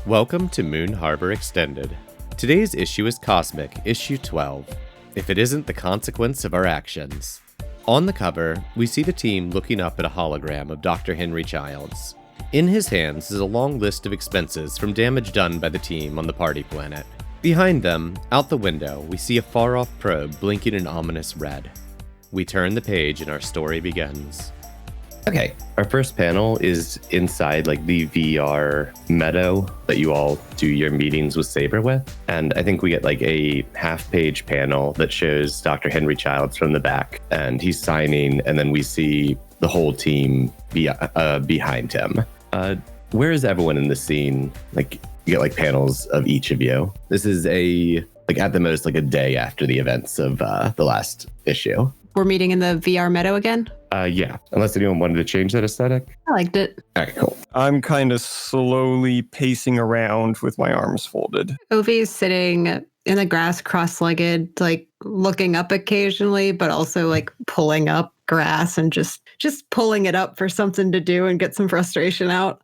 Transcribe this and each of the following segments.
Welcome to Moon Harbor Extended. Today's issue is Cosmic, issue 12. If it isn't the consequence of our actions. On the cover, we see the team looking up at a hologram of Dr. Henry Childs. In his hands is a long list of expenses from damage done by the team on the party planet. Behind them, out the window, we see a far-off probe blinking an ominous red. We turn the page and our story begins. Okay, our first panel is inside like the VR meadow that you all do your meetings with Saber with. And I think we get like a half-page panel that shows Dr. Henry Childs from the back, and he's signing, and then we see the whole team behind him. Where is everyone in the scene? Like, you get like panels of each of you. This is at the most, like a day after the events of the last issue. We're meeting in the VR meadow again? Yeah, unless anyone wanted to change that aesthetic. I liked it. All right, cool. I'm kind of slowly pacing around with my arms folded. Ovi's sitting in the grass cross-legged, like looking up occasionally, but also like pulling up grass and just pulling it up for something to do and get some frustration out.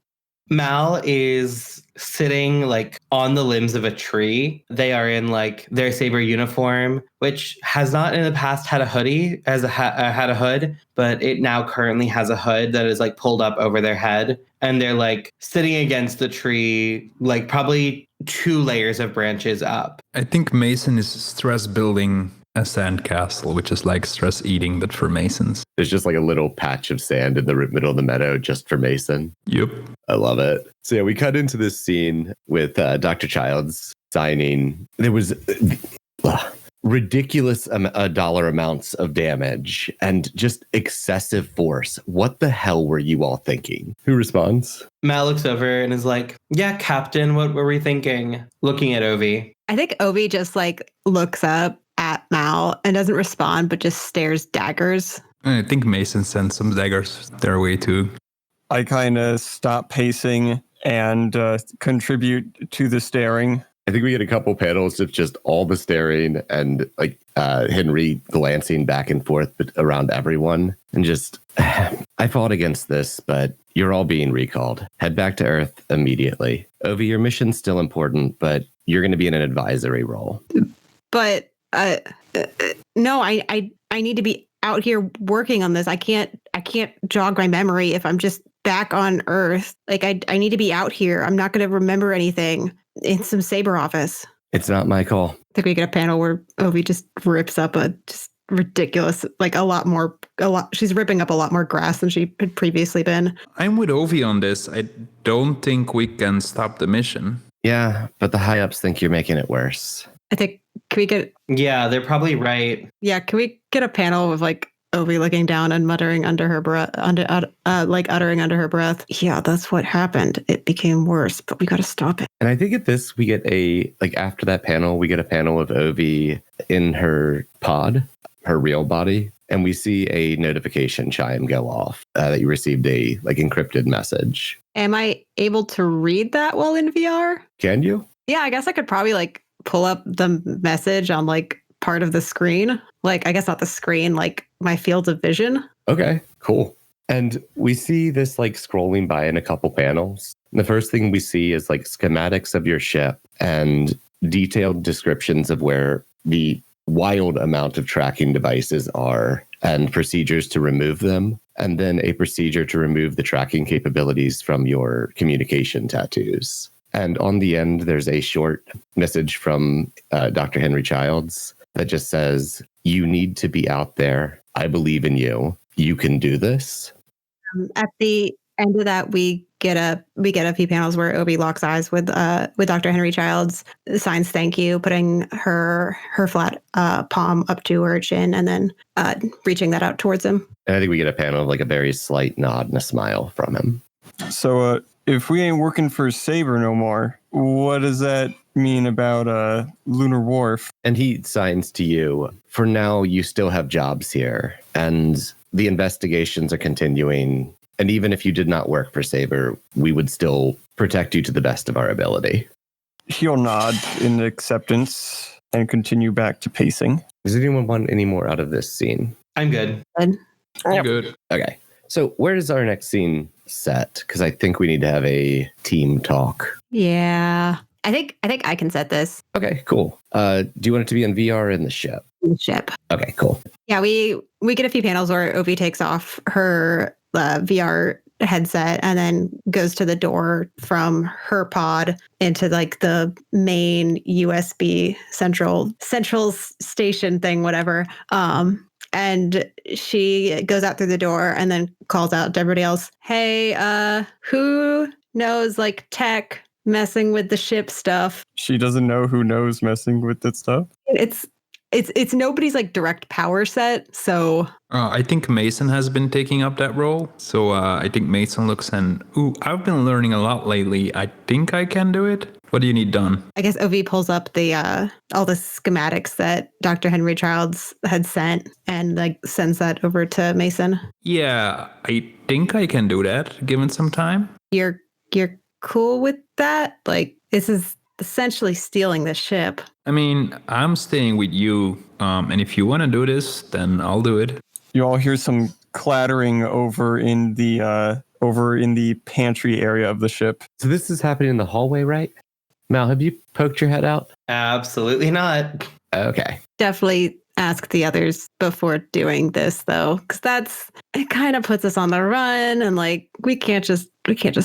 Mal is sitting like on the limbs of a tree. They are in like their Saber uniform, which has not in the past had a hoodie, had a hood, but it now currently has a hood that is like pulled up over their head. And they're like sitting against the tree, like probably 2 layers of branches up. I think Mason is stress building a sandcastle, which is like stress eating, but for Masons. There's just like a little patch of sand in the middle of the meadow just for Mason. Yep. I love it. So yeah, we cut into this scene with Dr. Childs signing. There was ridiculous dollar amounts of damage and just excessive force. What the hell were you all thinking? Who responds? Mal looks over and is like, yeah, Captain, what were we thinking? Looking at Ovi. I think Ovi just like looks up at Mal and doesn't respond, but just stares daggers. I think Mason sent some daggers their way too. I kind of stop pacing and contribute to the staring. I think we get a couple panels of just all the staring and like Henry glancing back and forth around everyone. And just, I fought against this, but you're all being recalled. Head back to Earth immediately. Ovi, your mission's still important, but you're going to be in an advisory role. But no, I need to be out here working on this. I can't jog my memory if I'm just back on Earth. Like I need to be out here. I'm not going to remember anything in some Saber office. It's not my call. I think we get a panel where Ovi just rips up a just ridiculous, like she's ripping up a lot more grass than she had previously been. I'm with Ovi on this. I don't think we can stop the mission. Yeah, but the high-ups think you're making it worse. I think, can we get... Yeah, they're probably right. Yeah, can we get a panel of like Ovi looking down and muttering under her breath, uttering under her breath, yeah, that's what happened. It became worse, but we got to stop it. And I think at this, we get after that panel, we get a panel of Ovi in her pod, her real body, and we see a notification chime go off that you received a encrypted message. Am I able to read that while in VR? Can you? Yeah, I guess I could probably pull up the message on part of the screen. I guess not the screen, my field of vision. Okay, cool. And we see this scrolling by in a couple panels. And the first thing we see is schematics of your ship and detailed descriptions of where the wild amount of tracking devices are and procedures to remove them. And then a procedure to remove the tracking capabilities from your communication tattoos. And on the end, there's a short message from Dr. Henry Childs that just says, "You need to be out there. I believe in you. You can do this." At the end of that, we get a few panels where Obi locks eyes with Dr. Henry Childs, signs thank you, putting her flat palm up to her chin, and then reaching that out towards him. And I think we get a panel of a very slight nod and a smile from him. So if we ain't working for Saber no more, what does that mean about Lunar Wharf? And he signs to you, "For now, you still have jobs here, and the investigations are continuing. And even if you did not work for Saber, we would still protect you to the best of our ability." He'll nod in acceptance and continue back to pacing. Does anyone want any more out of this scene? I'm good. Good. Okay. So where is our next scene set? Because I think we need to have a team talk. Yeah. I think I can set this Okay, cool. Do you want it to be on VR in the ship? ship. Okay, cool. Yeah, we get a few panels where Ovi takes off her VR headset and then goes to the door from her pod into like the main USB central station thing, whatever. And she goes out through the door and then calls out to everybody else, "Hey, who knows like tech messing with the ship stuff?" She doesn't know who knows messing with that stuff. It's nobody's like direct power set, so I think Mason has been taking up that role. So I think Mason looks and, ooh, I've been learning a lot lately. I think I can do it. What do you need done? I guess OV pulls up the all the schematics that Dr. Henry Childs had sent and like sends that over to Mason. Yeah, I think I can do that, given some time. You're cool with that? Like this is essentially stealing the ship. I mean, I'm staying with you. And if you want to do this, then I'll do it. You all hear some clattering over in the pantry area of the ship. So this is happening in the hallway, right? Mal, have you poked your head out? Absolutely not. Okay. Definitely ask the others before doing this though, because it kind of puts us on the run and like we can't just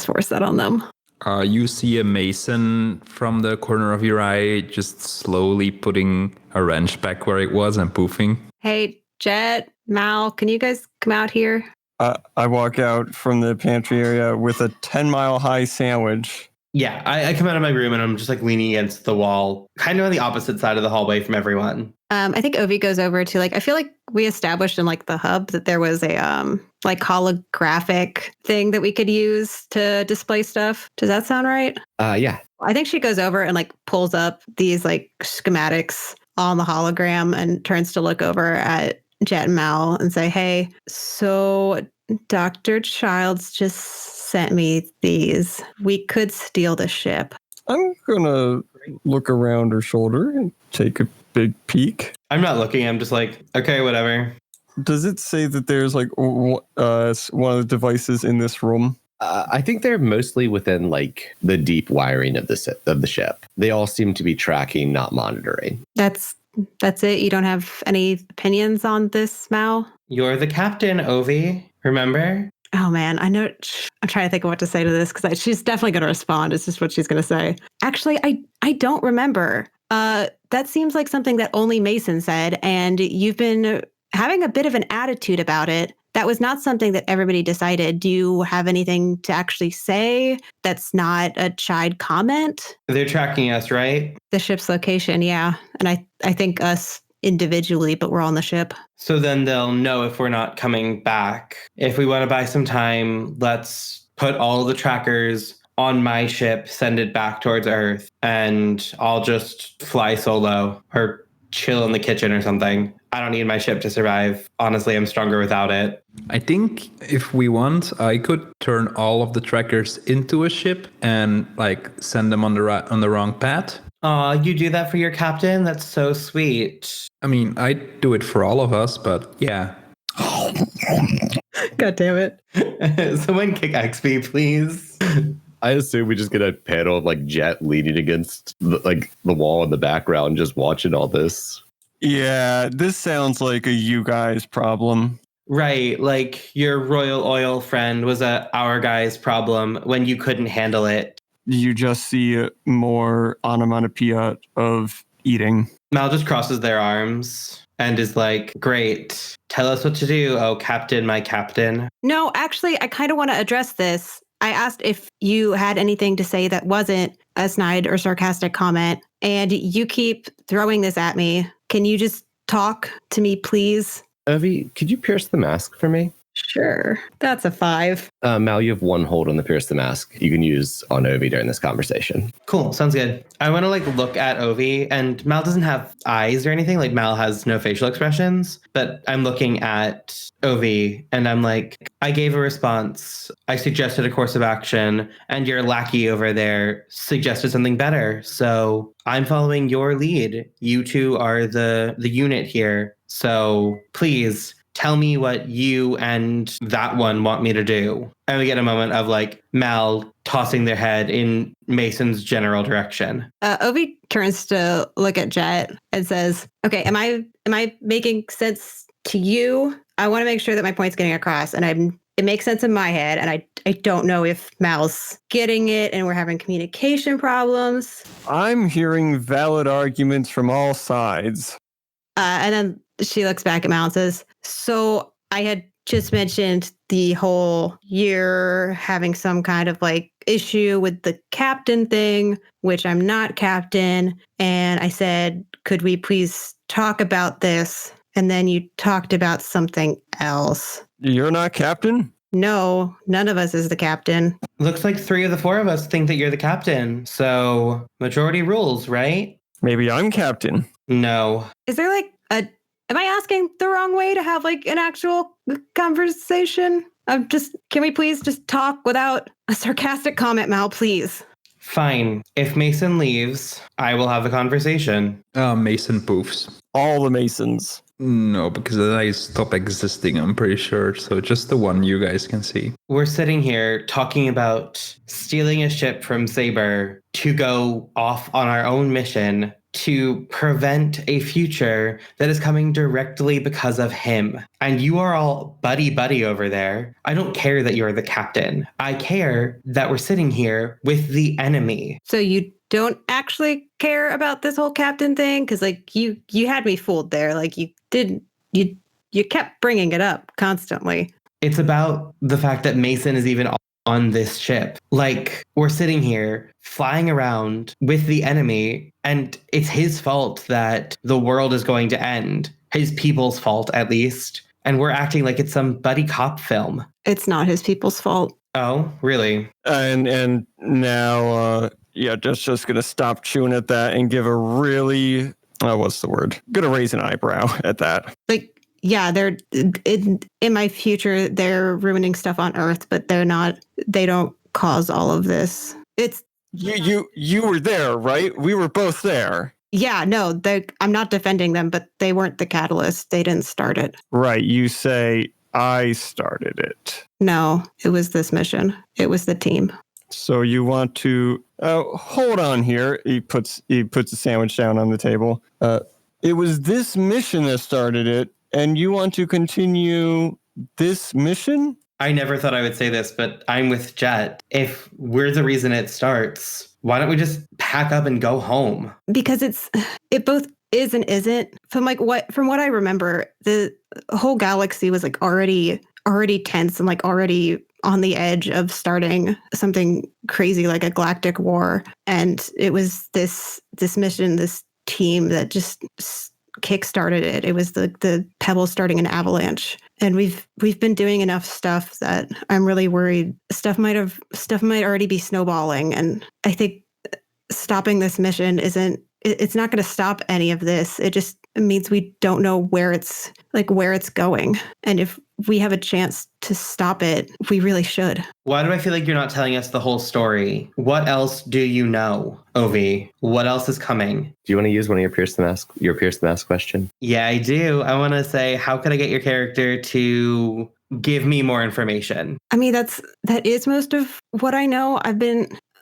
force that on them. You see a Mason from the corner of your eye just slowly putting a wrench back where it was and poofing. Hey, Jet, Mal, can you guys come out here? I walk out from the pantry area with a 10-mile high sandwich. Yeah, I come out of my room and I'm just like leaning against the wall, kind of on the opposite side of the hallway from everyone. I think Ovi goes over to like, I feel like we established in like the hub that there was a like holographic thing that we could use to display stuff. Does that sound right? Yeah. I think she goes over and like pulls up these like schematics on the hologram and turns to look over at Jet and Mal and say, "Hey, so Dr. Childs just sent me these. We could steal the ship." I'm gonna look around her shoulder and take a big peek. I'm not looking. I'm just like, okay, whatever. Does it say that there's like one of the devices in this room? I think they're mostly within like the deep wiring of the ship. They all seem to be tracking, not monitoring. That's it. You don't have any opinions on this, Mal? You're the captain, Ovi. Remember? Oh man, I know. I'm trying to think of what to say to this because she's definitely going to respond. It's just what she's going to say. Actually, I don't remember. That seems like something that only Mason said, and you've been having a bit of an attitude about it. That was not something that everybody decided. Do you have anything to actually say that's not a chide comment? They're tracking us, right? The ship's location, yeah. And I think us individually, but we're on the ship. So then they'll know if we're not coming back. If we want to buy some time, let's put all the trackers on my ship, send it back towards Earth, and I'll just fly solo or chill in the kitchen or something. I don't need my ship to survive. Honestly, I'm stronger without it. I think if we want, I could turn all of the trackers into a ship and like send them on the wrong path. Aw, you do that for your captain? That's so sweet. I mean, I do it for all of us, but yeah. God damn it. Someone kick XP, please. I assume we just get a panel of like Jet leaning against the wall in the background, just watching all this. Yeah, this sounds like a you guys problem. Right, like your royal oil friend was our guy's problem when you couldn't handle it. You just see more onomatopoeia of eating. Mal just crosses their arms and is like, great, tell us what to do, oh captain, my captain. No, actually, I kind of want to address this. I asked if you had anything to say that wasn't a snide or sarcastic comment, and you keep throwing this at me. Can you just talk to me, please? Ovi, could you pierce the mask for me? Sure. That's a 5. Mal, you have one hold on the pierce the mask you can use on Ovi during this conversation. Cool, sounds good. I want to like look at Ovi, and Mal doesn't have eyes or anything. Like Mal has no facial expressions, but I'm looking at Ovi and I'm like, I gave a response. I suggested a course of action, and your lackey over there suggested something better. So I'm following your lead. You two are the unit here. So please tell me what you and that one want me to do. And we get a moment of like Mal tossing their head in Mason's general direction. Ovi turns to look at Jet and says, okay, am I making sense to you? I want to make sure that my point's getting across, and it makes sense in my head, and I don't know if Mal's getting it and we're having communication problems. I'm hearing valid arguments from all sides. And then she looks back at Mal and says, so I had just mentioned the whole you're having some kind of like issue with the captain thing, which I'm not captain. And I said, could we please talk about this? And then you talked about something else. You're not captain? No, none of us is the captain. Looks like 3 of the 4 of us think that you're the captain. So majority rules, right? Maybe I'm captain. No. Is there like am I asking the wrong way to have like an actual conversation? Can we please just talk without a sarcastic comment, Mal, please? Fine. If Mason leaves, I will have the conversation. Mason poofs. All the Masons. No, because I stop existing, I'm pretty sure. So just the one you guys can see. We're sitting here talking about stealing a ship from Saber to go off on our own mission to prevent a future that is coming directly because of him. And you are all buddy over there. I don't care that you're the captain. I care that we're sitting here with the enemy. So you don't actually care about this whole captain thing? Because like you had me fooled there. Like you kept bringing it up constantly. It's about the fact that Mason is even on this ship. Like, we're sitting here flying around with the enemy, and it's his fault that the world is going to end. His people's fault, at least. And we're acting like it's some buddy cop film. It's not his people's fault. Oh, really? And now, just gonna stop chewing at that and give a really, what's the word? Gonna raise an eyebrow at that. Like, yeah, they're in my future, they're ruining stuff on Earth, but they don't cause all of this. It's you were there, right? We were both there. Yeah, no, I'm not defending them, but they weren't the catalyst. They didn't start it. Right. You say I started it. No, it was this mission. It was the team. So you want to hold on here. He puts a sandwich down on the table. It was this mission that started it, and you want to continue this mission? I never thought I would say this, but I'm with Jet. If we're the reason it starts, why don't we just pack up and go home? Because it both is and isn't. From what I remember, the whole galaxy was like already tense and like already on the edge of starting something crazy like a galactic war. And it was this mission, this team that just kickstarted it. It was the pebble starting an avalanche. And we've been doing enough stuff that I'm really worried stuff might already be snowballing. And I think stopping this mission it's not going to stop any of this. It just means we don't know where it's going. And if we have a chance to stop it, we really should. Why do I feel like you're not telling us the whole story? What else do you know, Ovi? What else is coming? Do you want to use one of your Pierce the Mask question? Yeah, I do. I want to say, how could I get your character to give me more information? I mean, that is most of what I know.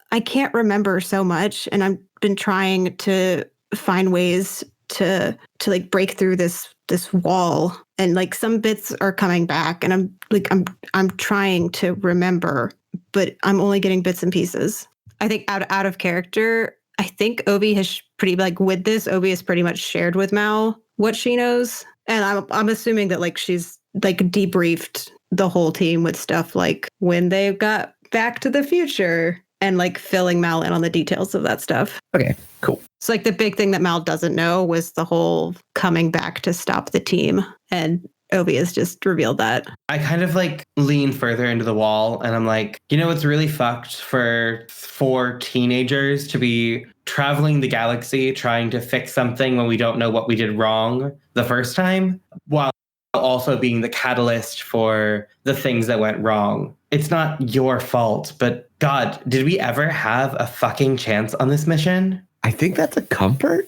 I can't remember so much, and I've been trying to find ways to like break through this wall, and like some bits are coming back, and I'm trying to remember, but I'm only getting bits and pieces. I think out of character, I think Obi has with this, Obi has pretty much shared with Mal what she knows, and I'm assuming that like she's like debriefed the whole team with stuff like when they got back to the future. And like filling Mal in on the details of that stuff. Okay, cool. So like the big thing that Mal doesn't know was the whole coming back to stop the team. And Obi has just revealed that. I kind of like lean further into the wall and I'm like, it's really fucked for 4 teenagers to be traveling the galaxy trying to fix something when we don't know what we did wrong the first time, while also being the catalyst for the things that went wrong. It's not your fault, but God, did we ever have a fucking chance on this mission? I think that's a comfort.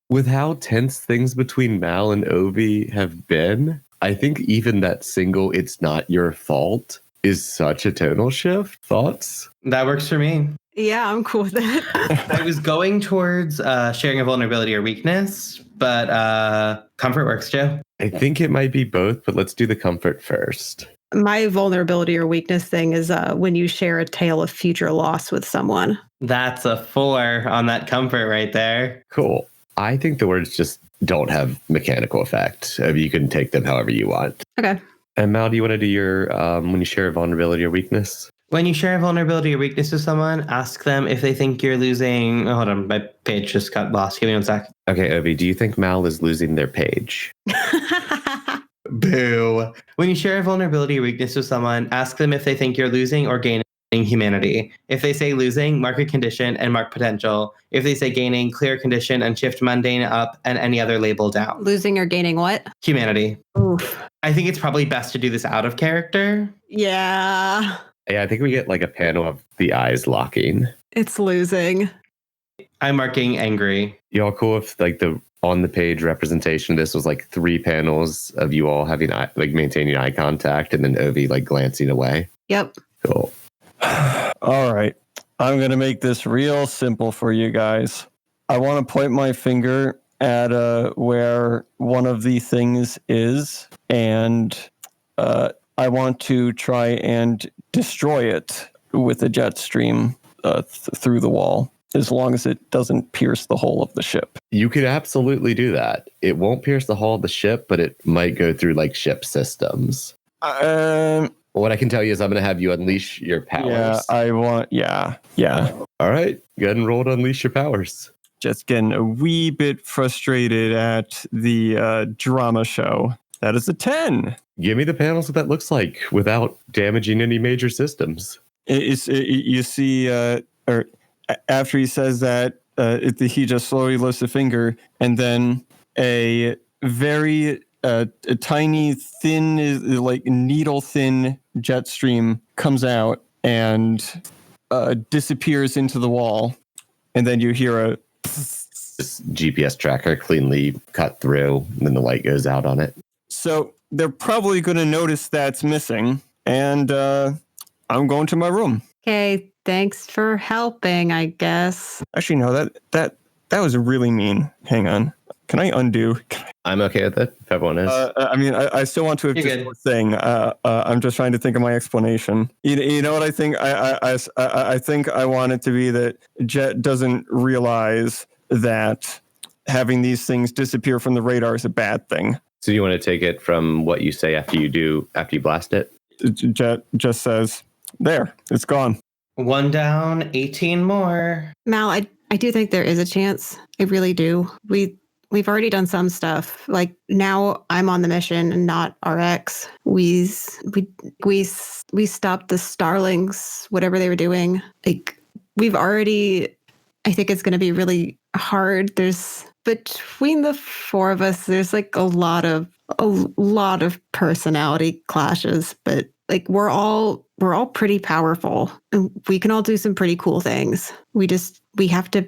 With how tense things between Mal and Ovi have been, I think even that single "it's not your fault" is such a tonal shift. Thoughts? That works for me. Yeah, I'm cool with that. I was going towards sharing a vulnerability or weakness, but comfort works too. I think it might be both, but let's do the comfort first. My vulnerability or weakness thing is when you share a tale of future loss with someone. That's a 4 on that comfort right there. Cool. I think the words just don't have mechanical effect. You can take them however you want. Okay. And Mal, do you want to do your when you share a vulnerability or weakness? When you share a vulnerability or weakness with someone, ask them if they think you're losing. Oh, hold on, my page just got lost. Give me 1 sec. Okay, Obi, do you think Mal is losing their page? Boo. When you share a vulnerability or weakness with someone, ask them if they think you're losing or gaining humanity. If they say losing, mark a condition and mark potential. If they say gaining, clear condition and shift mundane up and any other label down. Losing or gaining what? Humanity. Oof. I think it's probably best to do this out of character. Yeah. Yeah, I think we get like a panel of the eyes locking. It's losing. I'm marking angry. Y'all cool if like the on the page representation of this was like 3 panels of you all having like maintaining eye contact and then Ovi like glancing away? Yep. Cool. All right. I'm going to make this real simple for you guys. I want to point my finger at where one of the things is, and I want to try and destroy it with a jet stream through the wall, as long as it doesn't pierce the hull of the ship. You could absolutely do that. It won't pierce the hull of the ship, but it might go through like ship systems. What I can tell you is I'm going to have you unleash your powers. Yeah. All right. Go ahead and roll to unleash your powers. Just getting a wee bit frustrated at the drama show. That is a 10. Give me the panels what that looks like without damaging any major systems. You see, or after he says that, he just slowly lifts a finger, and then a very a tiny, thin, like needle-thin jet stream comes out and disappears into the wall, and then you hear a This GPS tracker cleanly cut through, and then the light goes out on it. So they're probably going to notice that's missing, and I'm going to my room. Okay. Thanks for helping, I guess. Actually, no, that was really mean. Hang on. Can I undo? I'm okay with it, if everyone is. I mean, I still want to have You're just good. one thing. I'm just trying to think of my explanation. You know what I think? I think I want it to be that Jet doesn't realize that having these things disappear from the radar is a bad thing. So you want to take it from what you say after you blast it? Jet just says, there, it's gone. 1 down, 18 more. Mal, I do think there is a chance. I really do. We've already done some stuff. Like now I'm on the mission and not RX. We stopped the Starlings, whatever they were doing. Like we've already, I think it's going to be really hard. There's between the 4 of us, there's like a lot of personality clashes, but like we're all pretty powerful and we can all do some pretty cool things. We have to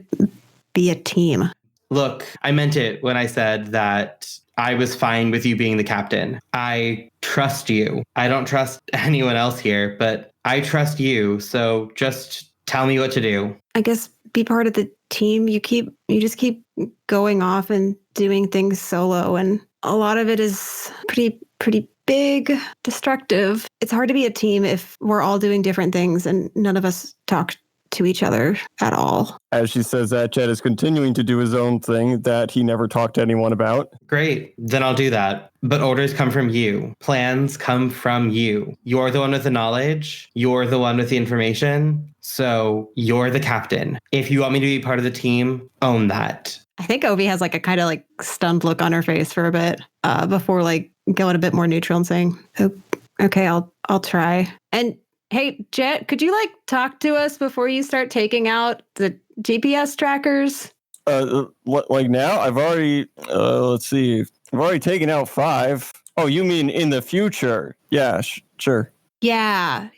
be a team. Look, I meant it when I said that I was fine with you being the captain. I trust you. I don't trust anyone else here, but I trust you. So just tell me what to do. I guess be part of the team. You just keep going off and doing things solo, and a lot of it is pretty big, destructive. It's hard to be a team if we're all doing different things and none of us talk to each other at all. As she says that, Jet is continuing to do his own thing that he never talked to anyone about. Great, then I'll do that. But orders come from you. Plans come from you. You're the one with the knowledge. You're the one with the information. So you're the captain. If you want me to be part of the team, own that. I think Ovi has like a kind of like stunned look on her face for a bit before like going a bit more neutral and saying, oh, okay, I'll try. And hey, Jet, could you like talk to us before you start taking out the GPS trackers? Like now, I've already, let's see, I've already taken out 5. Oh, you mean in the future? Yeah, sure. Yeah,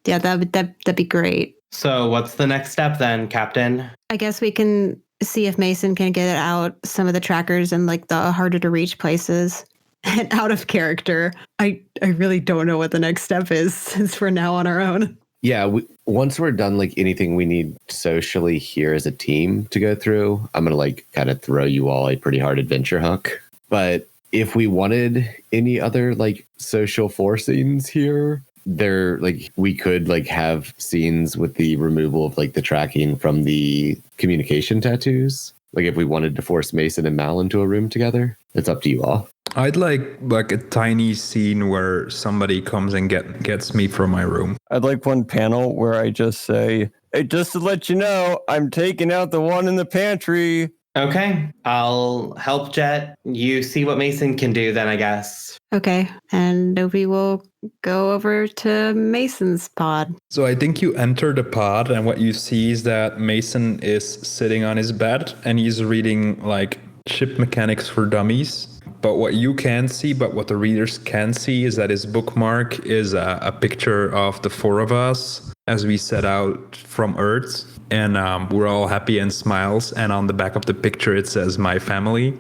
that'd be great. So what's the next step then, Captain? I guess we can see if Mason can get out some of the trackers in like the harder to reach places. and out of character, I really don't know what the next step is since we're now on our own. Yeah, once we're done, like anything we need socially here as a team to go through, I'm gonna like kind of throw you all a pretty hard adventure hook. But if we wanted any other like social forcings here, there like we could like have scenes with the removal of like the tracking from the communication tattoos. Like if we wanted to force Mason and Mal into a room together, it's up to you all. I'd like a tiny scene where somebody comes and gets me from my room. I'd like one panel where I just say, hey, just to let you know, I'm taking out the one in the pantry. Okay, I'll help Jet. You see what Mason can do then, I guess. Okay, and Novi will go over to Mason's pod. So I think you enter the pod, and what you see is that Mason is sitting on his bed and he's reading like Ship Mechanics for Dummies. But what you can see, but what the readers can see, is that his bookmark is a picture of the four of us as we set out from Earth. And we're all happy and smiles. And on the back of the picture, it says, my family.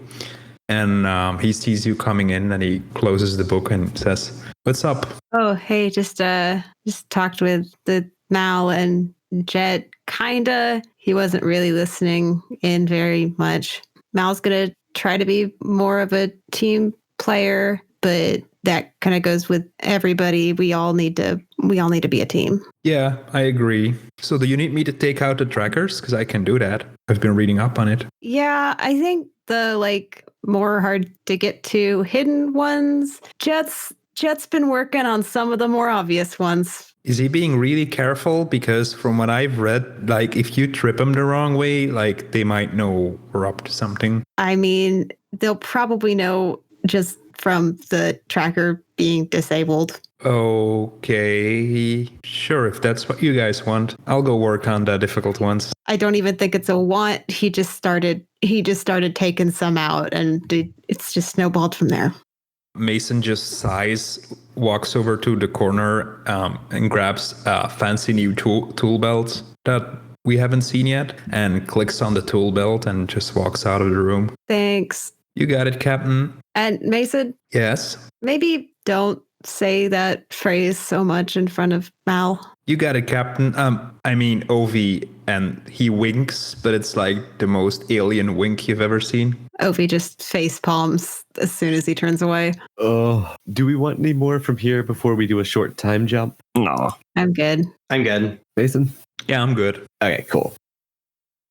And he sees you coming in and he closes the book and says, what's up? Oh, hey, just talked with the Mal and Jet. Kinda. He wasn't really listening in very much. Mal's gonna try to be more of a team player, but that kind of goes with everybody. We all need to be a team. Yeah, I agree. So do you need me to take out the trackers? Because I can do that. I've been reading up on it. Yeah, I think the like more hard to get to hidden ones. Jet's been working on some of the more obvious ones. Is he being really careful? Because from what I've read, like if you trip him the wrong way, like they might know we're up to something. I mean, they'll probably know just from the tracker being disabled. Okay, sure, if that's what you guys want. I'll go work on the difficult ones. I don't even think it's a want. He just started taking some out, and it's just snowballed from there. Mason just sighs, walks over to the corner and grabs a fancy new tool belt that we haven't seen yet and clicks on the tool belt and just walks out of the room. Thanks. You got it, Captain. And Mason? Yes? Maybe don't say that phrase so much in front of Mal. You got it, Captain. I mean, Ovi, and he winks, but it's like the most alien wink you've ever seen. Ovi just face palms as soon as he turns away. Oh, do we want any more from here before we do a short time jump? No. I'm good. I'm good. Mason? Yeah, I'm good. Okay, cool.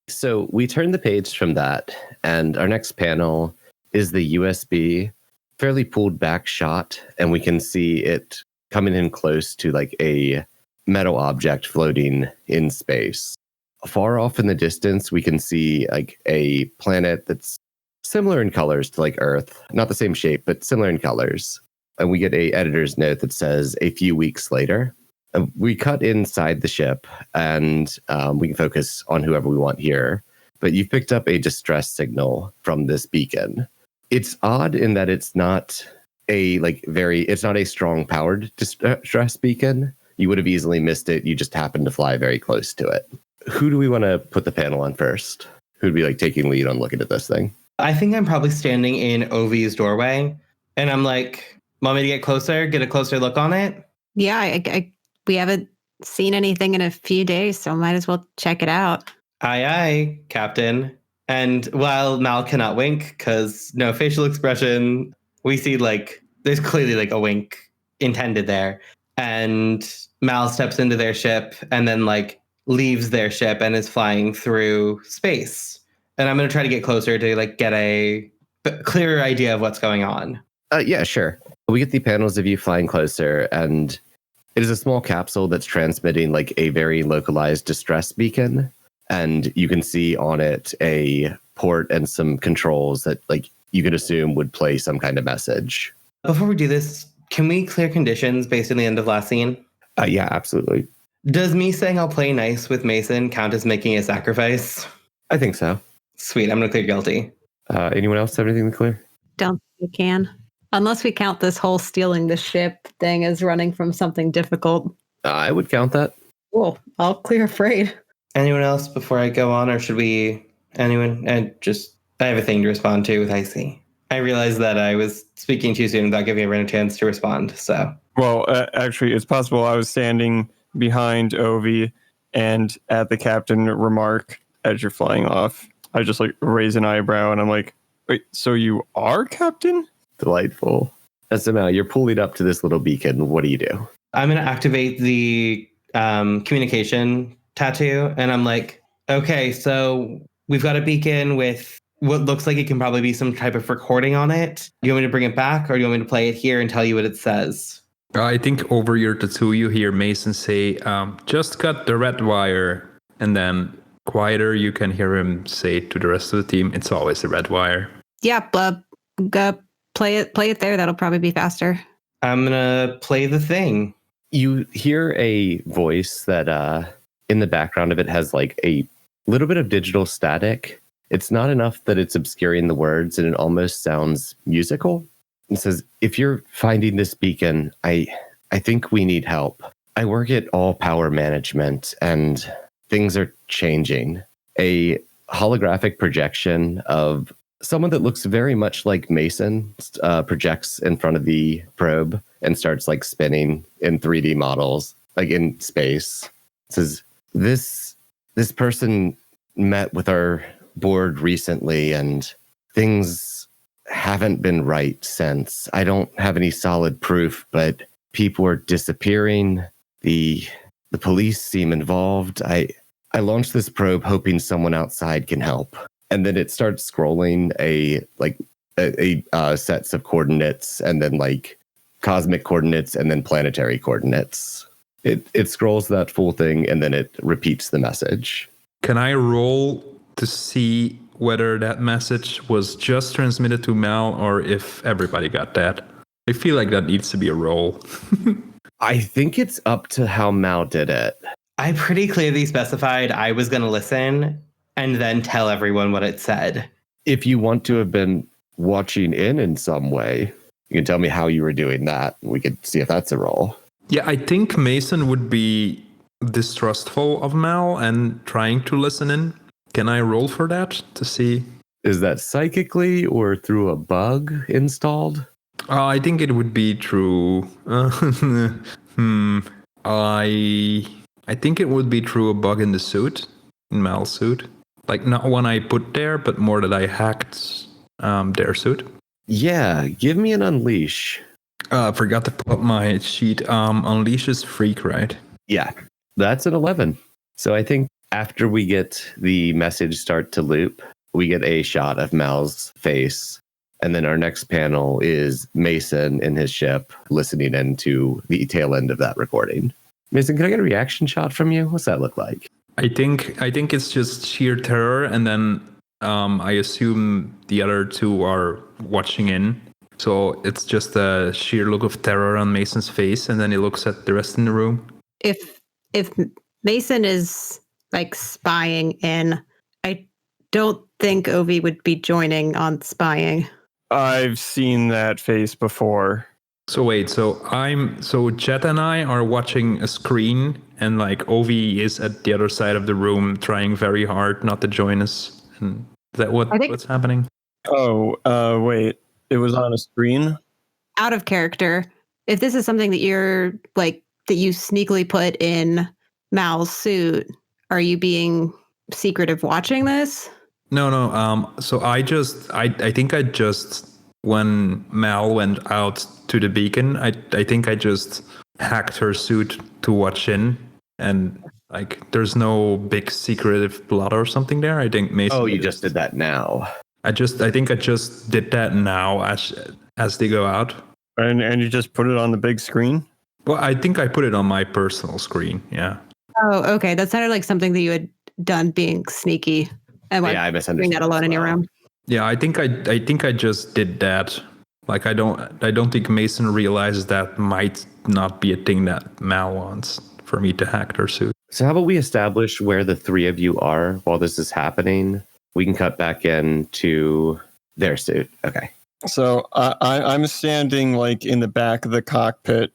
So we turn the page from that, and our next panel is the USB, fairly pulled back shot, and we can see it coming in close to like a metal object floating in space. Far off in the distance, we can see like a planet that's similar in colors to like Earth, not the same shape, but similar in colors. And we get a editor's note that says a few weeks later. And we cut inside the ship, and we can focus on whoever we want here. But you've picked up a distress signal from this beacon. It's odd in that it's not it's not a strong powered distress beacon. You would have easily missed it. You just happened to fly very close to it. Who do we want to put the panel on first? Who'd be like taking lead on looking at this thing? I think I'm probably standing in Ovi's doorway, and I'm like, want me to get closer, get a closer look on it? Yeah, we haven't seen anything in a few days, so might as well check it out. Aye, aye, Captain. And while Mal cannot wink, because no facial expression, we see like, there's clearly like a wink intended there. And Mal steps into their ship and then like leaves their ship and is flying through space. And I'm going to try to get closer to like get a clearer idea of what's going on. Yeah, sure. We get the panels of you flying closer, and it is a small capsule that's transmitting like a very localized distress beacon. And you can see on it a port and some controls that like you could assume would play some kind of message. Before we do this, can we clear conditions based on the end of last scene? Yeah, absolutely. Does me saying I'll play nice with Mason count as making a sacrifice? I think so. Sweet, I'm going to clear guilty. Anyone else have anything to clear? Don't think we can. Unless we count this whole stealing the ship thing as running from something difficult. I would count that. Cool. I'll clear afraid. Anyone else before I go on, or should we? Anyone? I have a thing to respond to with Icy. I realized that I was speaking too soon without giving everyone a chance to respond. So, Well, actually, it's possible I was standing behind Ovi, and at the captain remark as you're flying off, I just like raise an eyebrow, and I'm like, "Wait, so you are captain?" Delightful. SML, you're pulling up to this little beacon. What do you do? I'm going to activate the communication tattoo. And I'm like, okay, so we've got a beacon with what looks like it can probably be some type of recording on it. Do you want me to bring it back, or do you want me to play it here and tell you what it says? I think over your tattoo, you hear Mason say, just cut the red wire. And then quieter, you can hear him say to the rest of the team, it's always the red wire. Yeah, go play it there. That'll probably be faster. I'm going to play the thing. You hear a voice that in the background of it has like a little bit of digital static. It's not enough that it's obscuring the words, and it almost sounds musical. It says, if you're finding this beacon, I think we need help. I work at All Power Management, and things are changing. A holographic projection of someone that looks very much like Mason projects in front of the probe and starts like spinning in 3D models, like in space. It says, this person met with our board recently, and things haven't been right since. I don't have any solid proof, but people are disappearing. The police seem involved. I launched this probe hoping someone outside can help. And then it starts scrolling a sets of coordinates, and then like cosmic coordinates, and then planetary coordinates. It scrolls that full thing, and then it repeats the message. Can I roll to see whether that message was just transmitted to Mal or if everybody got that? I feel like that needs to be a roll. I think it's up to how Mal did it. I pretty clearly specified I was going to listen and then tell everyone what it said. If you want to have been watching in some way, you can tell me how you were doing that. We could see if that's a roll. Yeah, I think Mason would be distrustful of Mal and trying to listen in. Can I roll for that to see? Is that psychically or through a bug installed? I think it would be through. I think it would be through a bug in the suit, in Mal's suit. Like not one I put there, but more that I hacked their suit. Yeah, give me an unleash. I forgot to pull up my sheet. Unleash is freak, right? Yeah, that's an 11. So I think after we get the message start to loop, we get a shot of Mal's face. And then our next panel is Mason in his ship listening into the tail end of that recording. Mason, can I get a reaction shot from you? What's that look like? I think it's just sheer terror, and then I assume the other two are watching in. So it's just a sheer look of terror on Mason's face, and then he looks at the rest in the room. If Mason is like spying in, I don't think Ovi would be joining on spying. I've seen that face before. So wait, so Jet and I are watching a screen, and like Ovi is at the other side of the room trying very hard not to join us. And is that what's happening? Oh, wait. It was on a screen? Out of character. If this is something that you're like that you sneakily put in Mal's suit, are you being secretive watching this? No. So I think I just when Mal went out to the beacon, I think I just hacked her suit to watch in, and like there's no big secretive plot or something there. I think Mason. Oh, you just did that now. I think I just did that now as they go out. And you just put it on the big screen? Well, I think I put it on my personal screen. Yeah. Oh, okay. That sounded like something that you had done being sneaky and like I misunderstood. doing that alone in your room. Yeah, I think I just did that. Like I don't think Mason realizes that might not be a thing that Mal wants for me to hack their suit. So how about we establish where the three of you are while this is happening? We can cut back into their suit. Okay. So I'm standing like in the back of the cockpit,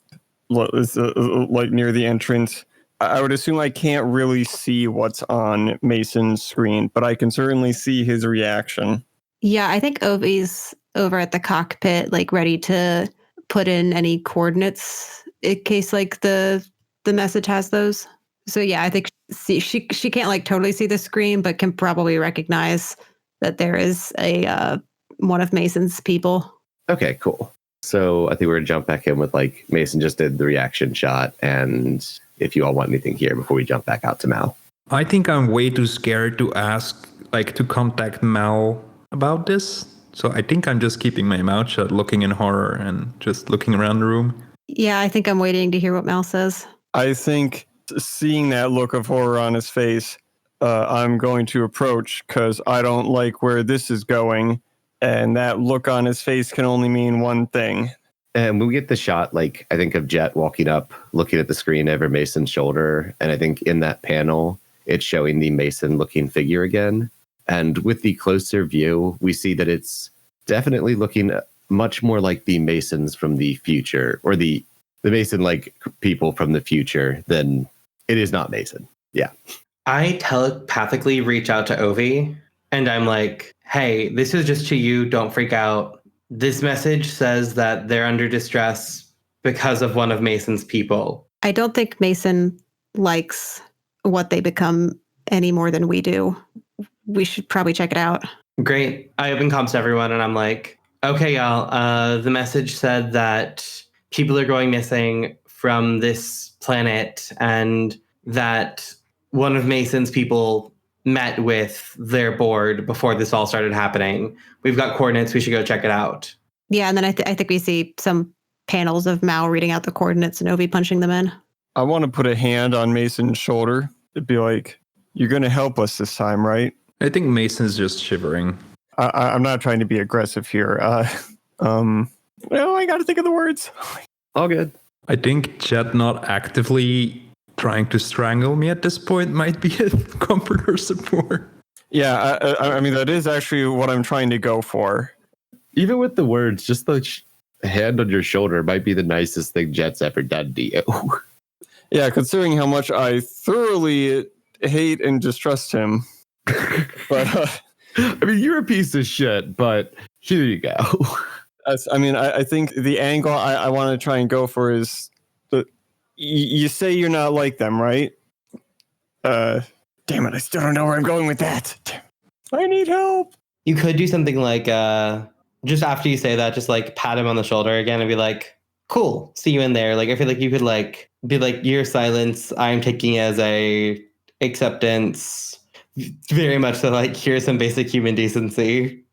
like near the entrance. I would assume I can't really see what's on Mason's screen, but I can certainly see his reaction. Yeah, I think Ovi's over at the cockpit, like ready to put in any coordinates in case like the message has those. So yeah, I think she can't like totally see the screen, but can probably recognize that there is a one of Mason's people. Okay, cool. So I think we're gonna jump back in with like Mason just did the reaction shot, and if you all want anything here before we jump back out to Mal. I think I'm way too scared to ask, like, to contact Mal about this. So I think I'm just keeping my mouth shut, looking in horror and just looking around the room. Yeah, I think I'm waiting to hear what Mal says. I think seeing that look of horror on his face, I'm going to approach because I don't like where this is going. And that look on his face can only mean one thing. And when we get the shot, like I think of Jet walking up, looking at the screen over Mason's shoulder. And I think in that panel, it's showing the Mason looking figure again. And with the closer view, we see that it's definitely looking much more like the Masons from the future, or the Mason-like people from the future than it is not Mason. Yeah. I telepathically reach out to Ovi and I'm like, hey, this is just to you. Don't freak out. This message says that they're under distress because of one of Mason's people. I don't think Mason likes what they become any more than we do. We should probably check it out. Great. I open comms to everyone and I'm like, okay, y'all, the message said that people are going missing from this planet and that one of Mason's people met with their board before this all started happening. We've got coordinates. We should go check it out. Yeah, and then I think we see some panels of Mal reading out the coordinates and Ovi punching them in. I want to put a hand on Mason's shoulder. It'd be like, you're going to help us this time, right? I think Mason's just shivering. I'm not trying to be aggressive here. Well, I got to think of the words. All good. I think Jet not actively trying to strangle me at this point might be a comfort or support. Yeah, I mean, that is actually what I'm trying to go for. Even with the words, just the hand on your shoulder might be the nicest thing Jet's ever done to you. Yeah, considering how much I thoroughly hate and distrust him. But I mean, you're a piece of shit, but here you go. I think the angle I want to try and go for is you say you're not like them, right? Damn it, I still don't know where I'm going with that. Damn. I need help. You could do something like, just after you say that, just like pat him on the shoulder again and be like, cool, see you in there. Like, I feel like you could like be like, your silence, I'm taking as a acceptance. Very much so, like, here's some basic human decency.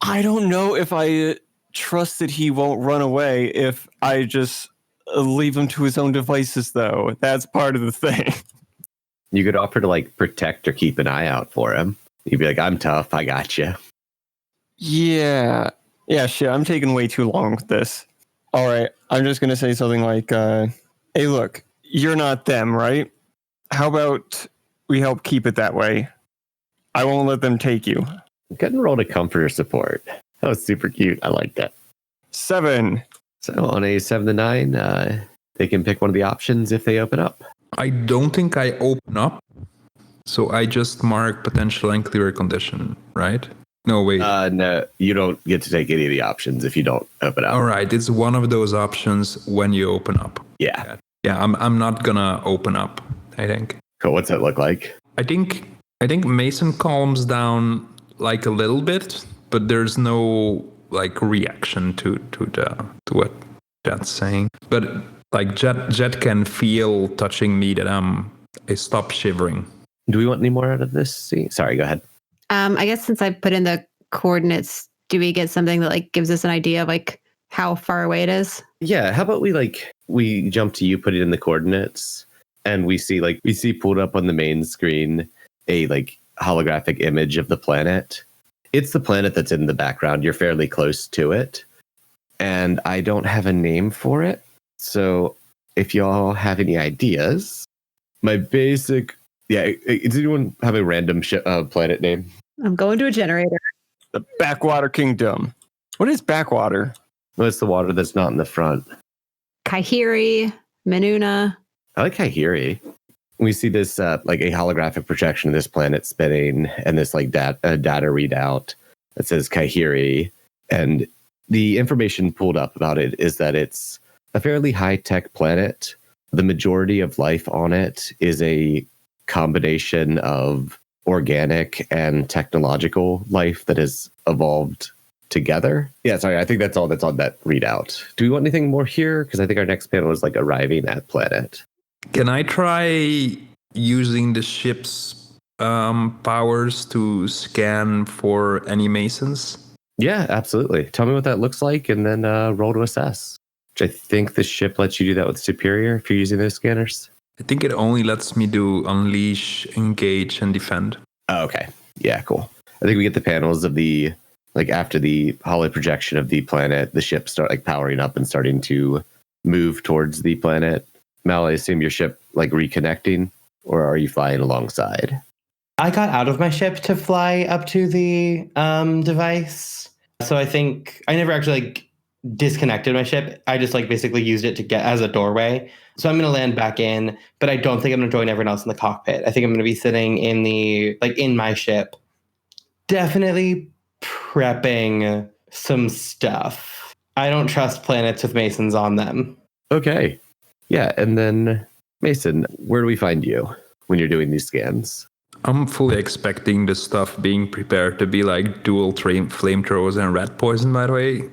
I don't know if I trust that he won't run away if I just leave him to his own devices, though. That's part of the thing. You could offer to like protect or keep an ay out for him. You'd be like, I'm tough. I got you. Yeah, shit. I'm taking way too long with this. All right. I'm just going to say something like, hey, look, you're not them, right? How about we help keep it that way? I won't let them take you. Go ahead and roll to comfort or support. That was super cute. I like that. 7. So on a 7 to 9, they can pick one of the options if they open up. I don't think I open up. So I just mark potential and clear condition, right? No, wait. No, you don't get to take any of the options if you don't open up. All right, it's one of those options when you open up. Yeah. Yeah, I'm not gonna open up, I think. Cool. What's that look like? I think Mason calms down like a little bit, but there's no like reaction to what Jet's saying. But like Jet can feel touching me that I stop shivering. Do we want any more out of this scene? Sorry, go ahead. I guess since I put in the coordinates, do we get something that like gives us an idea of like how far away it is? Yeah. How about we jump to you, put it in the coordinates, and we see pulled up on the main screen a like holographic image of the planet. It's the planet that's in the background. You're fairly close to it. And I don't have a name for it. So if y'all have any ideas, my basic... Yeah, does anyone have a random planet name? I'm going to a generator. The Backwater Kingdom. What is Backwater? Well, it's the water that's not in the front. Kaihiri, Menuna. I like Kaihiri. We see this like a holographic projection of this planet spinning and this like data readout that says Kaihiri. And the information pulled up about it is that it's a fairly high-tech planet. The majority of life on it is a combination of organic and technological life that has evolved together. Yeah, sorry, I think that's all that's on that readout. Do we want anything more here? Because I think our next panel is like arriving at planet. Can I try using the ship's powers to scan for any masons? Yeah, absolutely. Tell me what that looks like and then roll to assess. Which I think the ship lets you do that with Superior if you're using those scanners. I think it only lets me do unleash, engage, and defend. Oh, okay. Yeah, cool. I think we get the panels of the, like after the hollow projection of the planet, the ship start like powering up and starting to move towards the planet. Mal, I assume your ship like reconnecting, or are you flying alongside? I got out of my ship to fly up to the device. So I think I never actually like disconnected my ship. I just like basically used it to get as a doorway. So I'm going to land back in, but I don't think I'm going to join everyone else in the cockpit. I think I'm going to be sitting in the like in my ship, definitely prepping some stuff. I don't trust planets with masons on them. Okay. Yeah, and then Mason, where do we find you when you're doing these scans? I'm fully expecting the stuff being prepared to be like dual flamethrowers and rat poison, by the way.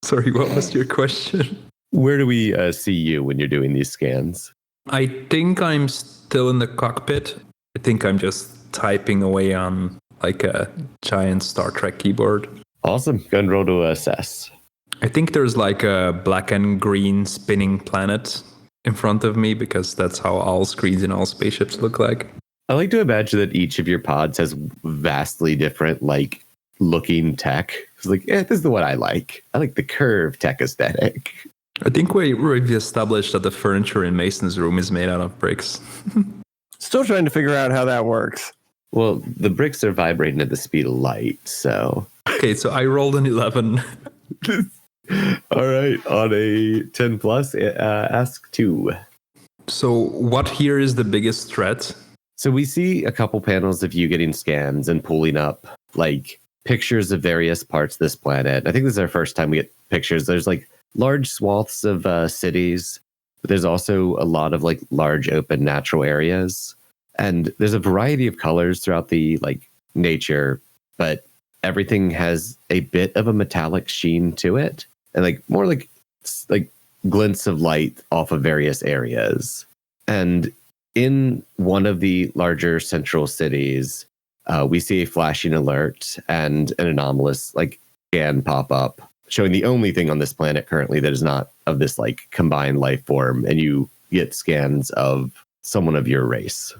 Sorry, what was your question? Where do we see you when you're doing these scans? I think I'm still in the cockpit. I think I'm just typing away on like a giant Star Trek keyboard. Awesome. Go and roll to assess. I think there's like a black and green spinning planet in front of me because that's how all screens in all spaceships look like. I like to imagine that each of your pods has vastly different, like, looking tech. It's like, this is the one I like. I like the curved tech aesthetic. I think we've established that the furniture in Mason's room is made out of bricks. Still trying to figure out how that works. Well, the bricks are vibrating at the speed of light, so... Okay, so I rolled an 11. All right, on a 10 plus, ask 2. So what here is the biggest threat? So we see a couple panels of you getting scans and pulling up like pictures of various parts of this planet. I think this is our first time we get pictures. There's like large swaths of cities, but there's also a lot of like large open natural areas. And there's a variety of colors throughout the like nature, but everything has a bit of a metallic sheen to it. And like more like glints of light off of various areas. And in one of the larger central cities, we see a flashing alert and an anomalous like scan pop up, showing the only thing on this planet currently that is not of this like combined life form, and you get scans of someone of your race.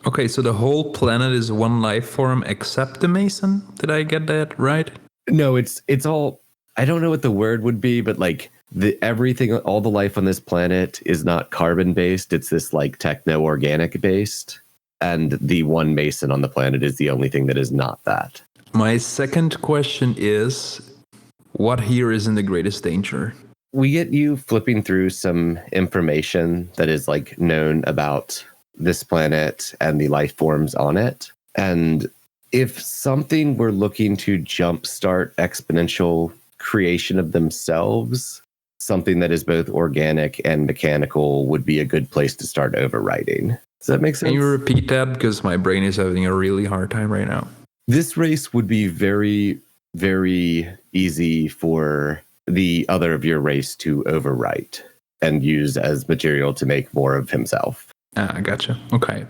Okay, so the whole planet is one life form except the Mason? Did I get that right? No, it's all, I don't know what the word would be, but like everything, all the life on this planet is not carbon based. It's this like techno organic based. And the one Mason on the planet is the only thing that is not that. My second question is, what here is in the greatest danger? We get you flipping through some information that is like known about this planet and the life forms on it. And if something were looking to jumpstart exponential creation of themselves, something that is both organic and mechanical would be a good place to start overwriting. Does that make sense? Can you repeat that? Because my brain is having a really hard time right now. This race would be very, very easy for the other of your race to overwrite and use as material to make more of himself. Ah, gotcha. Okay.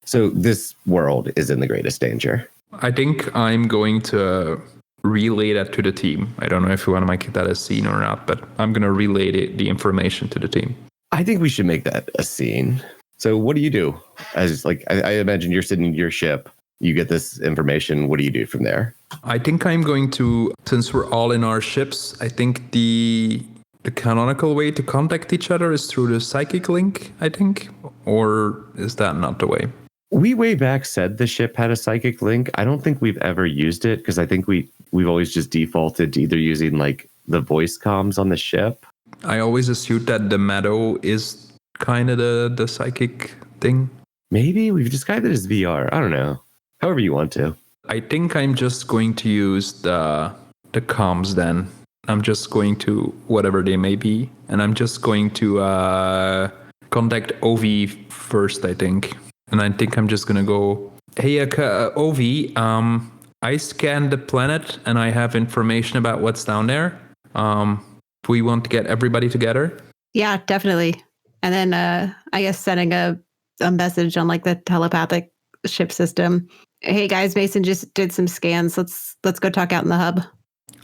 So this world is in the greatest danger. I think I'm going to relay that to the team. I don't know if you want to make that a scene or not, but I'm going to relay the information to the team. I think we should make that a scene. So what do you do? As like, I imagine you're sitting in your ship. You get this information. What do you do from there? I think I'm going to, since we're all in our ships, I think the canonical way to contact each other is through the psychic link, I think. Or is that not the way? We way back said the ship had a psychic link. I don't think we've ever used it because I think we've always just defaulted to either using like the voice comms on the ship. I always assumed that the meadow is kind of the psychic thing. Maybe we've described it as VR. I don't know. However you want to. I think I'm just going to use the the comms then. I'm just going to, whatever they may be, and I'm just going to contact Ovi first, I think. And I think I'm just going to go, hey, Ovi, I scanned the planet and I have information about what's down there. We want to get everybody together. Yeah, definitely. And then I guess sending a message on like the telepathic ship system. Hey guys, Mason just did some scans. Let's go talk out in the hub.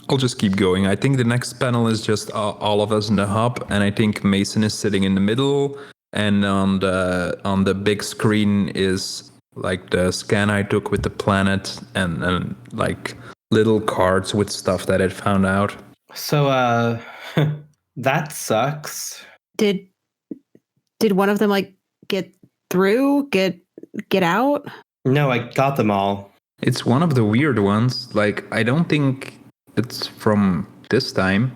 I'll just keep going. I think the next panel is just all of us in the hub, and I think Mason is sitting in the middle, and on the big screen is like the scan I took with the planet and like little cards with stuff that it found out. So that sucks. Did one of them like get through, get out? No, I got them all. It's one of the weird ones. Like, I don't think it's from this time.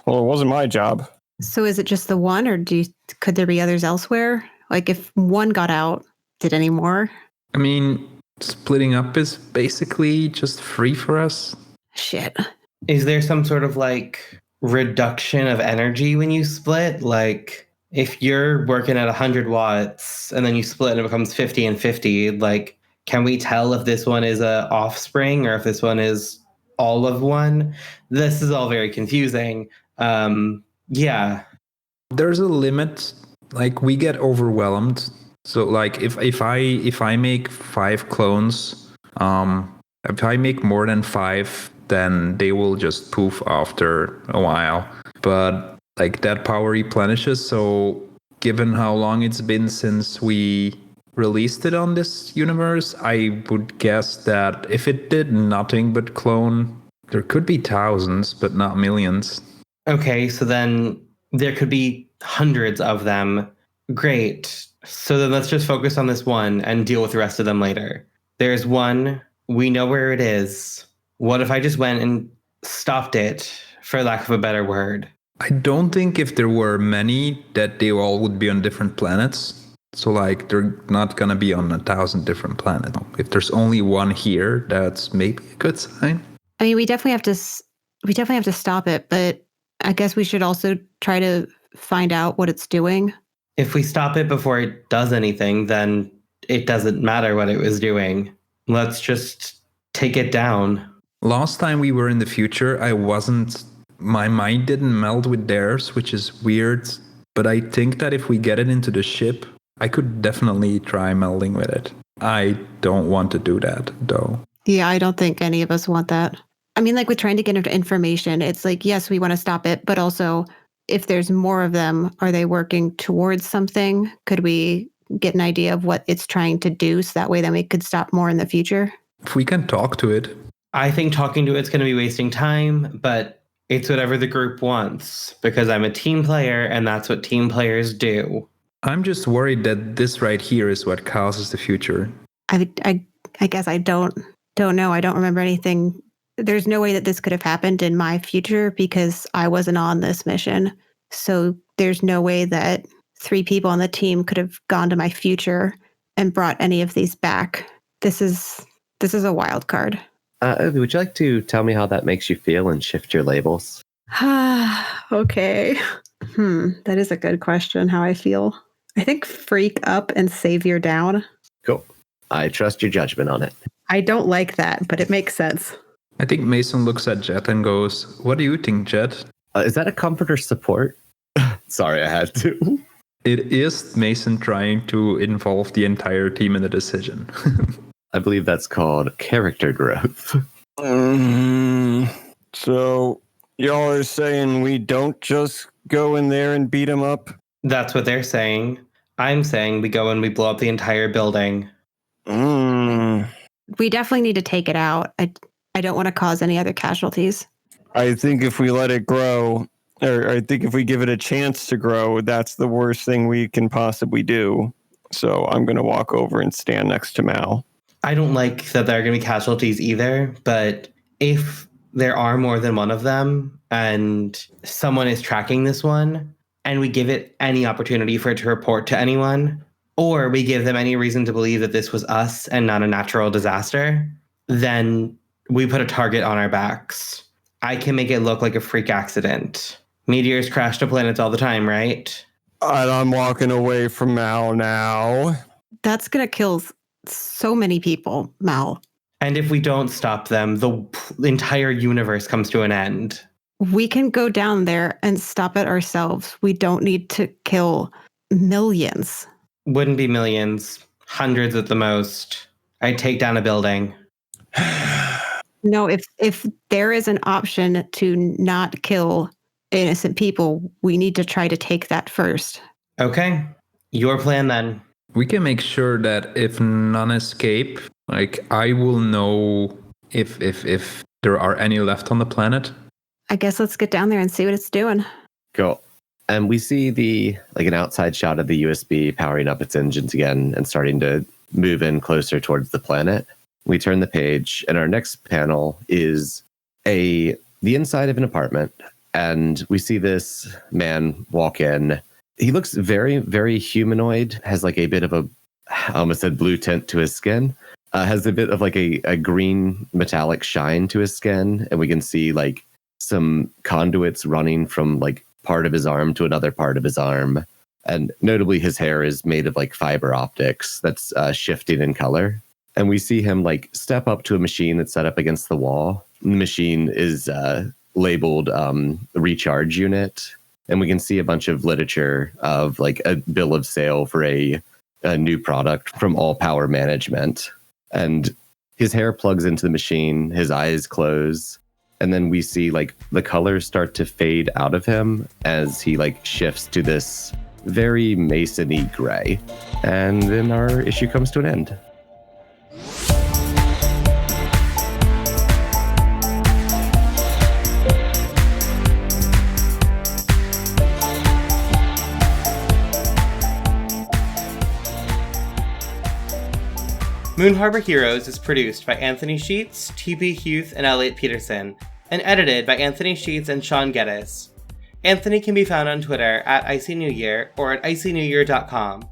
Well, it wasn't my job. So is it just the one, or could there be others elsewhere? Like if one got out, did any more? I mean, splitting up is basically just free for us. Shit. Is there some sort of like reduction of energy when you split? Like if you're working at 100 watts and then you split and it becomes 50 and 50, like can we tell if this one is a offspring or if this one is all of one? This is all very confusing. Yeah. There's a limit. Like, we get overwhelmed. So like if I make 5 clones, if I make more than 5, then they will just poof after a while. But like that power replenishes. So given how long it's been since we released it on this universe, I would guess that if it did nothing but clone, there could be thousands, but not millions. Okay, so then there could be hundreds of them. Great. So then let's just focus on this one and deal with the rest of them later. There's one. We know where it is. What if I just went and stopped it, for lack of a better word? I don't think if there were many that they all would be on different planets. So like they're not gonna be on 1,000 different planets. If there's only one here, that's maybe a good sign. I mean, we definitely have to stop it, but I guess we should also try to find out what it's doing. If we stop it before it does anything, then it doesn't matter what it was doing. Let's just take it down. Last time we were in the future, my mind didn't meld with theirs, which is weird. But I think that if we get it into the ship, I could definitely try melding with it. I don't want to do that, though. Yeah, I don't think any of us want that. I mean, like with trying to get into information, it's like, yes, we want to stop it, but also if there's more of them, are they working towards something? Could we get an idea of what it's trying to do so that way then we could stop more in the future? If we can talk to it. I think talking to it's going to be wasting time, but it's whatever the group wants because I'm a team player and that's what team players do. I'm just worried that this right here is what causes the future. I guess I don't know. I don't remember anything. There's no way that this could have happened in my future because I wasn't on this mission. So there's no way that 3 people on the team could have gone to my future and brought any of these back. This is a wild card. Would you like to tell me how that makes you feel and shift your labels? Okay. That is a good question, how I feel. I think freak up and savior down. Cool. I trust your judgment on it. I don't like that, but it makes sense. I think Mason looks at Jet and goes, "What do you think, Jet?" Is that a comfort or support? Sorry, I had to. It is Mason trying to involve the entire team in the decision. I believe that's called character growth. So y'all are saying we don't just go in there and beat them up? That's what they're saying. I'm saying we go and we blow up the entire building. We definitely need to take it out. I don't want to cause any other casualties. I think if we let it grow, or I think if we give it a chance to grow, that's the worst thing we can possibly do. So I'm going to walk over and stand next to Mal. I don't like that there are going to be casualties either, but if there are more than one of them and someone is tracking this one and we give it any opportunity for it to report to anyone, or we give them any reason to believe that this was us and not a natural disaster, then we put a target on our backs. I can make it look like a freak accident. Meteors crash to planets all the time, right? And I'm walking away from Mal now. That's going to kill so many people, Mal. And if we don't stop them, the entire universe comes to an end. We can go down there and stop it ourselves. We don't need to kill millions. Wouldn't be millions, hundreds at the most. I'd take down a building. No, if there is an option to not kill innocent people, we need to try to take that first. Okay. Your plan then. We can make sure that if none escape, like I will know if there are any left on the planet. I guess let's get down there and see what it's doing. Cool. And we see an outside shot of the USB powering up its engines again and starting to move in closer towards the planet. We turn the page, and our next panel is the inside of an apartment, and we see this man walk in. He looks very, very humanoid, has like a bit of a, I almost said blue tint to his skin, has a bit of like a green metallic shine to his skin, and we can see like some conduits running from like part of his arm to another part of his arm. And notably, his hair is made of like fiber optics that's shifting in color. And we see him like step up to a machine that's set up against the wall. The machine is labeled recharge unit. And we can see a bunch of literature of like a bill of sale for a new product from All Power Management. And his hair plugs into the machine, his eyes close. And then we see like the colors start to fade out of him as he like shifts to this very Mason-y gray. And then our issue comes to an end. Moon Harbor Heroes is produced by Anthony Sheets, T.B. Huth, and Elliot Peterson, and edited by Anthony Sheets and Sean Geddes. Anthony can be found on Twitter at IcyNewYear or at IcyNewYear.com.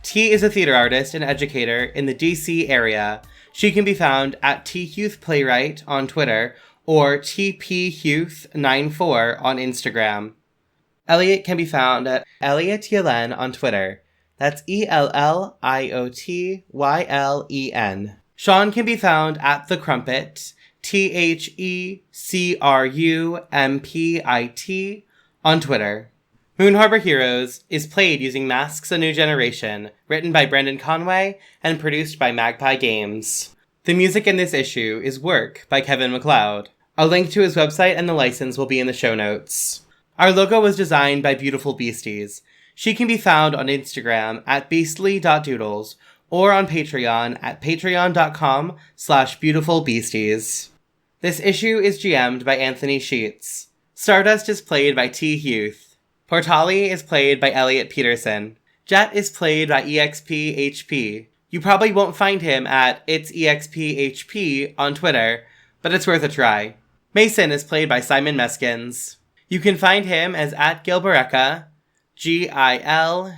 T is a theater artist and educator in the DC area. She can be found at THuthPlaywright on Twitter or TPHuth94 on Instagram. Elliot can be found at Elliot Ylen on Twitter. That's ELLIOTYLEN. Sean can be found at The Crumpit, THECRUMPIT, on Twitter. Moon Harbor Heroes is played using Masks: A New Generation, written by Brendan Conway and produced by Magpie Games. The music in this issue is Work by Kevin MacLeod. A link to his website and the license will be in the show notes. Our logo was designed by Beautiful Beasties. She can be found on Instagram at beastly.doodles or on Patreon at patreon.com/beautifulbeasties. This issue is GM'd by Anthony Sheets. Stardust is played by T. Huth. Portali is played by Elliot Peterson. Jet is played by EXPHP. You probably won't find him at itsexphp on Twitter, but it's worth a try. Mason is played by Simon Meskins. You can find him as at Gilbereka, GILBERREKE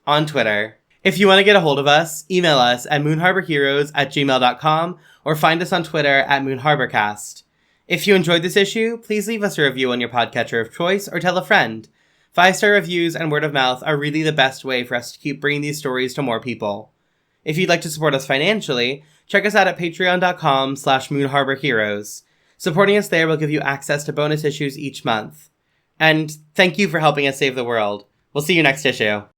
on Twitter. If you want to get a hold of us, email us at moonharborheroes@gmail.com or find us on Twitter at moonharborcast. If you enjoyed this issue, please leave us a review on your podcatcher of choice or tell a friend. 5-star reviews and word of mouth are really the best way for us to keep bringing these stories to more people. If you'd like to support us financially, check us out at patreon.com/moonharborheroes. Supporting us there will give you access to bonus issues each month. And thank you for helping us save the world. We'll see you next issue.